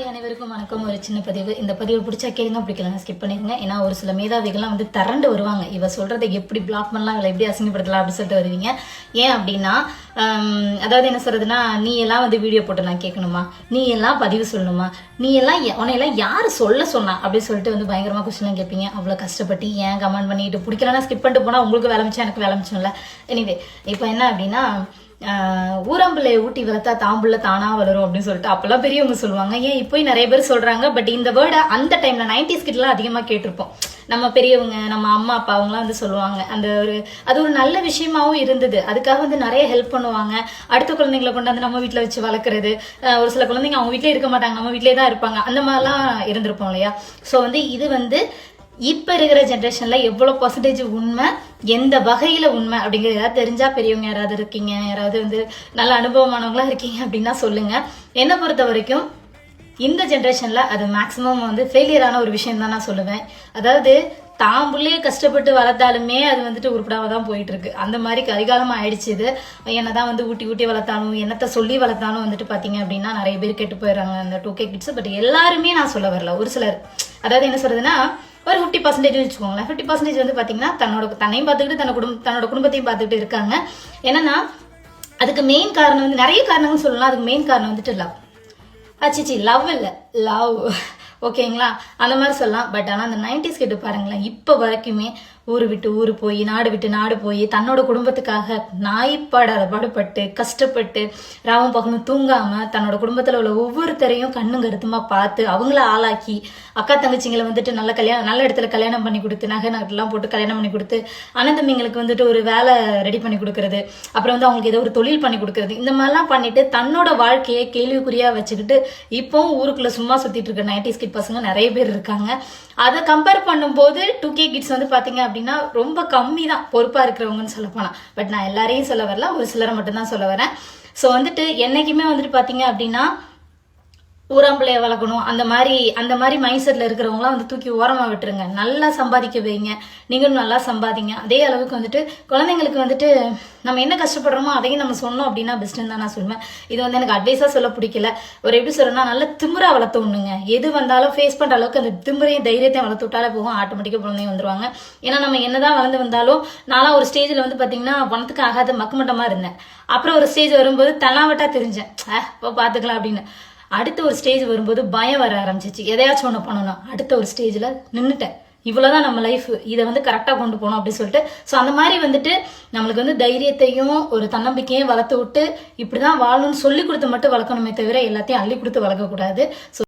அனைவருக்கும் வணக்கம். ஒரு சின்ன பதிவு. இந்த பதிவு பிடிச்சா கேளுங்க, பிடிக்கலங்க ஸ்கிப் பண்ணிருங்க. ஏன்னா ஒரு சில மேதாவிகள்லாம் வந்து திரண்டு வருவாங்க. இவ சொல்றதை எப்படி பிளாக் பண்ணலாம், இவளை எப்படி அசிங்கப்படுத்தலாம் அப்படின்னு சொல்லிட்டு வருவீங்க. ஏன் அப்படின்னா அதாவது என்ன சொல்றதுன்னா, நீ எல்லாம் வந்து வீடியோ போட்டு நான் கேட்கணுமா, நீ எல்லாம் பதிவு சொல்லணுமா, நீ எல்லாம் உன்னையெல்லாம் யாரு சொல்ல சொன்னா அப்படின்னு சொல்லிட்டு வந்து பயங்கரமா கொஸ்டின்லாம் கேட்பீங்க. அவ்வளவு கஷ்டப்பட்டு ஏன் கமெண்ட் பண்ணிட்டு பிடிக்கலன்னா ஸ்கிப் பண்ணிட்டு போனா உங்களுக்கு வேலை மிச்சம், எனக்கு வேலை மிச்சம்ல. எனிவே இப்போ என்ன அப்படின்னா, ஊராம்பிள்ளையை ஊட்டி வளர்த்தா தாம்புள்ள தானா வளரும் அப்படின்னு சொல்லிட்டு அப்பெல்லாம் பெரியவங்க சொல்லுவாங்க. ஏன் இப்போ நிறைய பேர் சொல்றாங்க. பட் இந்த வேர்டை அந்த டைம்ல 90s கிட்டலாம் அதிகமா கேட்டிருப்போம். நம்ம பெரியவங்க, நம்ம அம்மா அப்பா அவங்களாம் வந்து சொல்லுவாங்க. அந்த அது ஒரு நல்ல விஷயமாவும் இருந்தது. அதுக்காக வந்து நிறைய ஹெல்ப் பண்ணுவாங்க. அடுத்த குழந்தைங்களை கொண்டாந்து நம்ம வீட்டுல வச்சு வளர்க்குறது. ஒரு சில குழந்தைங்க அவங்க வீட்டிலே இருக்க மாட்டாங்க, நம்ம வீட்டிலே தான் இருப்பாங்க. அந்த மாதிரிலாம் இருந்திருப்போம் இல்லையா. ஸோ வந்து இது வந்து இப்ப இருக்கிற ஜென்ரேஷன்ல எவ்வளவு பர்சன்டேஜ் உண்மை, எந்த வகையில உண்மை அப்படிங்கிறது ஏதாவது தெரிஞ்சா, பெரியவங்க யாராவது இருக்கீங்க, யாராவது வந்து நல்ல அனுபவமானவங்களா இருக்கீங்க அப்படின்னா சொல்லுங்க. என்னை பொறுத்த வரைக்கும் இந்த ஜென்ரேஷன்ல அது மேக்சிமம் வந்து ஃபெயிலியரான ஒரு விஷயம் தான் நான் சொல்லுவேன். அதாவது தாம்புள்ளே கஷ்டப்பட்டு வளர்த்தாலுமே அது வந்துட்டு உருப்படாம தான் போயிட்டு இருக்கு. அந்த மாதிரி கரிகாலமா ஆயிடுச்சு. இது என்னதான் வந்து ஊட்டி ஊட்டி வளர்த்தாலும், என்னத்தை சொல்லி வளர்த்தாலும் வந்துட்டு பாத்தீங்க அப்படின்னா நிறைய பேர் கெட்டு போயிடுறாங்க அந்த 2K கிட்ஸ். பட் எல்லாருமே நான் சொல்ல வரல, ஒரு சிலர். அதாவது என்ன சொல்றதுன்னா, ஒரு 50% வச்சுக்கோங்களேன். 50% வந்து பாத்தீங்கன்னா தன்னையும் பார்த்துக்கிட்டு தன்னோட குடும்பத்தையும் பார்த்துக்கிட்டு இருக்காங்க. என்னன்னா அதுக்கு மெயின் காரணம் வந்து நிறைய காரணங்கள் சொல்லலாம். அதுக்கு மெயின் காரணம் வந்துட்டு லவ். லவ் இல்ல, லவ். ஓகேங்களா, அந்த மாதிரி சொல்லலாம். பட் ஆனால் அந்த 90s கிட்ட பாருங்களேன், இப்போ வரைக்குமே ஊரு விட்டு ஊரு போய், நாடு விட்டு நாடு போய், தன்னோட குடும்பத்துக்காக நாய்ப்பாடாத பாடுபட்டு கஷ்டப்பட்டு ராவும் பகலும் தூங்காம தன்னோட குடும்பத்துல உள்ள ஒவ்வொருத்தரையும் கண்ணும் கருத்துமா பார்த்து அவங்கள ஆளாக்கி, அக்கா தங்கச்சிங்களை வந்துட்டு நல்ல இடத்துல கல்யாணம் பண்ணி கொடுத்து, நகை நகெல்லாம் போட்டு கல்யாணம் பண்ணி கொடுத்து, அனந்தமிங்களுக்கு வந்துட்டு ஒரு வேலை ரெடி பண்ணி கொடுக்கறது, அப்புறம் வந்து அவங்களுக்கு ஏதோ ஒரு தொழில் பண்ணி கொடுக்கறது, இந்த மாதிரிலாம் பண்ணிட்டு தன்னோட வாழ்க்கையை கேள்விக்குறியா வச்சுக்கிட்டு இப்பவும் ஊருக்குள்ள சும்மா சுத்திட்டு இருக்க 90s கிட் பசங்க நிறைய பேர் இருக்காங்க. அதை கம்பேர் பண்ணும்போது 2K கிட்ஸ் வந்து பாத்தீங்க அப்படின்னா ரொம்ப கம்மி தான் பொறுப்பா இருக்கிறவங்கன்னு சொல்ல போனா. பட் நான் எல்லாரையும் சொல்ல வரல, ஒரு சிலரை மட்டும் தான் சொல்ல வரேன். ஸோ வந்துட்டு என்னைக்குமே வந்துட்டு பாத்தீங்க அப்படின்னா ஊராம்பிள்ளைய வளர்க்கணும், அந்த மாதிரி மைண்ட் செட்ல இருக்கிறவங்களாம் வந்து தூக்கி ஓரமா விட்டுருங்க. நல்லா சம்பாதிக்க வைங்க, நீங்களும் நல்லா சம்பாதிங்க. அதே அளவுக்கு வந்துட்டு குழந்தைங்களுக்கு வந்துட்டு நம்ம என்ன கஷ்டப்படுறோமோ அதையும் நம்ம சொன்னோம் அப்படின்னா பெஸ்ட்ன்னு தான் நான் சொல்லுவேன். இது வந்து எனக்கு அட்வைஸா சொல்ல பிடிக்கல. ஒரு எப்படி சொல்றேன்னா, நல்ல திமிரா வளர்த்து விடணுங்க. எது வந்தாலும் ஃபேஸ் பண்ற அளவுக்கு அந்த திமிரையும் தைரியத்தையும் வளர்த்து விட்டாலே போகும், ஆட்டோமேட்டிக்கா குழந்தைங்க வந்துருவாங்க. ஏன்னா நம்ம என்னதான் வளர்ந்து வந்தாலும், நான்லாம் ஒரு ஸ்டேஜ்ல வந்து பாத்தீங்கன்னா பணத்துக்கு ஆகாத மக்குமட்டமா இருந்தேன். அப்புறம் ஒரு ஸ்டேஜ் வரும்போது தலாவட்டா தெரிஞ்சேன், இப்போ பாத்துக்கலாம் அப்படின்னு. அடுத்த ஒரு ஸ்டேஜ் வரும்போது பயம் வர ஆரம்பிச்சிச்சு. எதையாச்சும் ஒன்று பண்ணணும். அடுத்த ஒரு ஸ்டேஜ்ல நின்றுட்டேன். இவ்வளவுதான் நம்ம லைஃப், இதை வந்து கரெக்டா கொண்டு போகணும் அப்படின்னு சொல்லிட்டு. ஸோ அந்த மாதிரி வந்துட்டு நம்மளுக்கு வந்து தைரியத்தையும் ஒரு தன்னம்பிக்கையும் வளர்த்து விட்டு இப்படிதான் வாழணும்னு சொல்லி கொடுத்து மட்டும் வளர்க்கணுமே தவிர எல்லாத்தையும் அள்ளி கொடுத்து வளர்க்கக்கூடாது. ஸோ